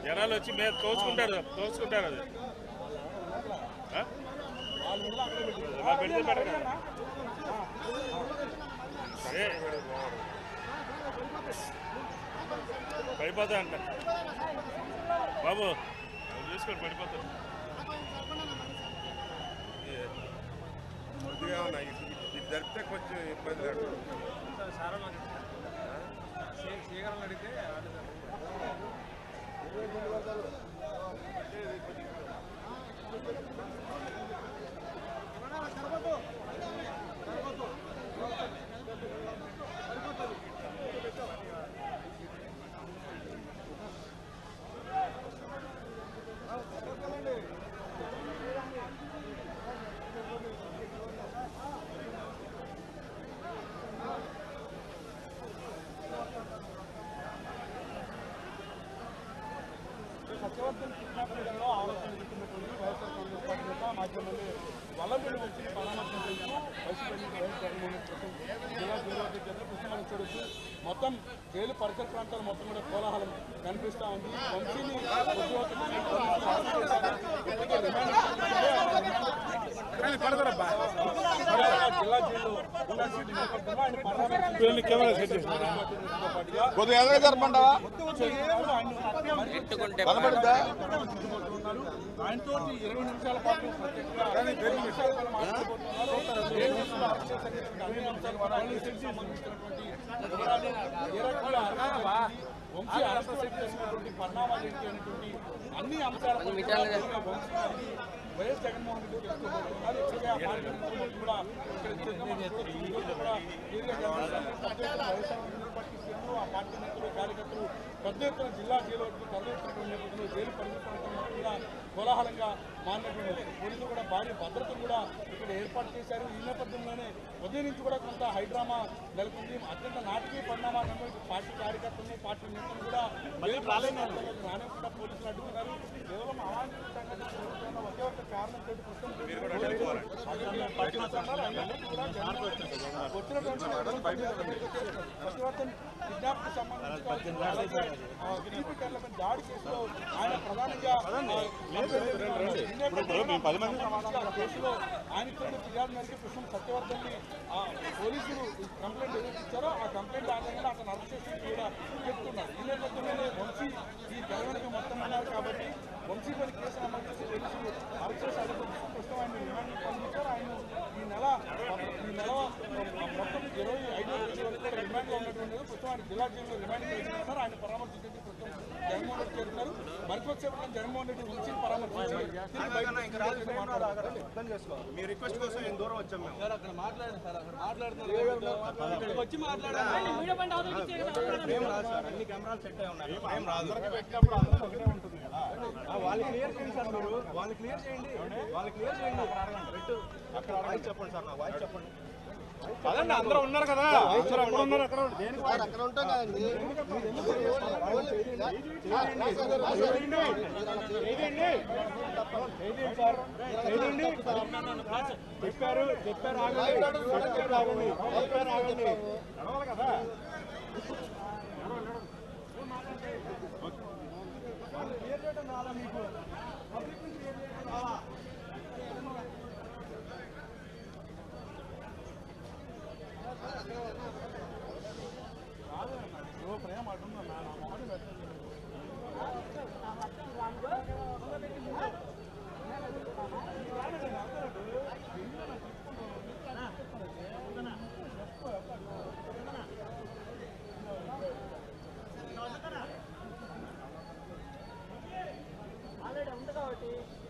జనాలు వచ్చి మీద తోసుకుంటారు అది సరే పడిపోతా అంట బాబు చూసుకోండి పడిపోతారు ఇది జరిపితే కొంచెం ఇబ్బంది శ్రీగారం అడిగితే సత్యవర్ధన్ కిడ్నాప్ కేసులో ఆలోచన చేస్తున్నటువంటి వైఎస్ఆర్ కాంగ్రెస్ పార్టీ నేత మాజీ ఎమ్మెల్యే వల్లభనేని వంశీని పరామర్శించేందుకు వైసీపీ వైఎస్ జగన్మోహన్ రెడ్డి జిల్లా జైలు కృష్ణమని చూడొచ్చు. మొత్తం జైలు పరిసర ప్రాంతాలు మొత్తం కూడా కోలాహలం కనిపిస్తూ ఉంది. వంశీని జిల్లా జైల్లో ఉండాల్సిన ఆయనతో 20 నిమిషాల పాటు వంశీ ఆర్ఎస్ఎస్ చేసినటువంటి పరిణామాలు ఏంటి అనేటువంటి అన్ని అంశాల వైఎస్ జగన్మోహన్ రెడ్డి కూడా ఆ పార్టీ నేతలు కార్యకర్తలు పెద్ద ఎత్తున జిల్లా జైలు వరకు తరలిస్తున్నటువంటి నేపథ్యంలో జైలు పరిస్థితులు కూడా కోలాహలంగా మారినటువంటి పోలీసులు కూడా భారీ భద్రతను కూడా ఇక్కడ ఏర్పాటు చేశారు. ఈ నేపథ్యంలోనే ఉదయం నుంచి కూడా కొంత హైడ్రామా నెలకొంది. అత్యంత నాటకీయ పరిణామాలను పార్టీ కార్యకర్తలను పార్టీ నేతలు కూడా రానివ్వకుండా పోలీసులు అడ్డుకున్నారు. కేవలం అవాంఛితంగా ఒకే ఒక కారణం సత్యవర్ధన్ కిడ్నాప్ కు సంబంధించి దాడి కేసులో ఆయన ప్రధానంగా కేసులో ఆయనతో ఫిర్యాదు మేరకు ప్రస్తుతం సత్యవర్ధన్ ని పోలీసులు కంప్లైంట్ ఏదైతే ఇచ్చారో ఆ కంప్లైంట్ ఆధారంగా అతను అరెస్ట్ చేసి కూడా చెప్తున్నారు. ఈ నేపథ్యంలోనే వంశీ ఈ తెలంగాణకు మొత్తం ఉన్నారు కాబట్టి వంశీ పని కేసు నమోదు చేసి పోలీసులు అరెస్ట్ చేసి ప్రస్తుతం ఆయన రిమాండ్ పంపించారు. ఆయన ఈ నెల మొత్తం 25వ తేదీ వరకు రిమాండ్లో ఉన్నటువంటి ప్రస్తుతం ఆయన జిల్లా జైల్లో రిమాండ్ చేస్తున్నారు. ఆయన పరామర్శించేందుకు ప్రస్తుతం జగన్మోహన్ రెడ్డి చేరుతున్నారు. మరికొచ్చేపట్లో జగన్మోహన్ రెడ్డి వంశీని పరామర్శించారు. మీ రిక్వెస్ట్ కోసం నేను దూరం వచ్చాం. మేము అక్కడ మాట్లాడారు సార్, అక్కడ మాట్లాడుతున్నారు వచ్చి మాట్లాడారు. మేము రాదు సార్, అన్ని కెమెరాలు సెట్ అయి ఉన్నాయి. మేము రాదు పెట్టినప్పుడు అందరూ ఒకటే ఉంటుంది కదా. వాళ్ళు క్లియర్ చేయండి సార్, మీరు వాళ్ళు క్లియర్ చేయండి, అక్కడ వాయిస్ చెప్పండి సార్, నా వాయిస్ చెప్పండి. అదండి అందరూ ఉన్నారు కదా, అక్కడ ఉన్నారు, అక్కడ అక్కడ ఉంటాం కదండి. చెప్పారు ఆగండి కదా. క్లియర్ చేయడం రాదా మీకు? ప్రేమ అడుగుతున్నా ఏంటి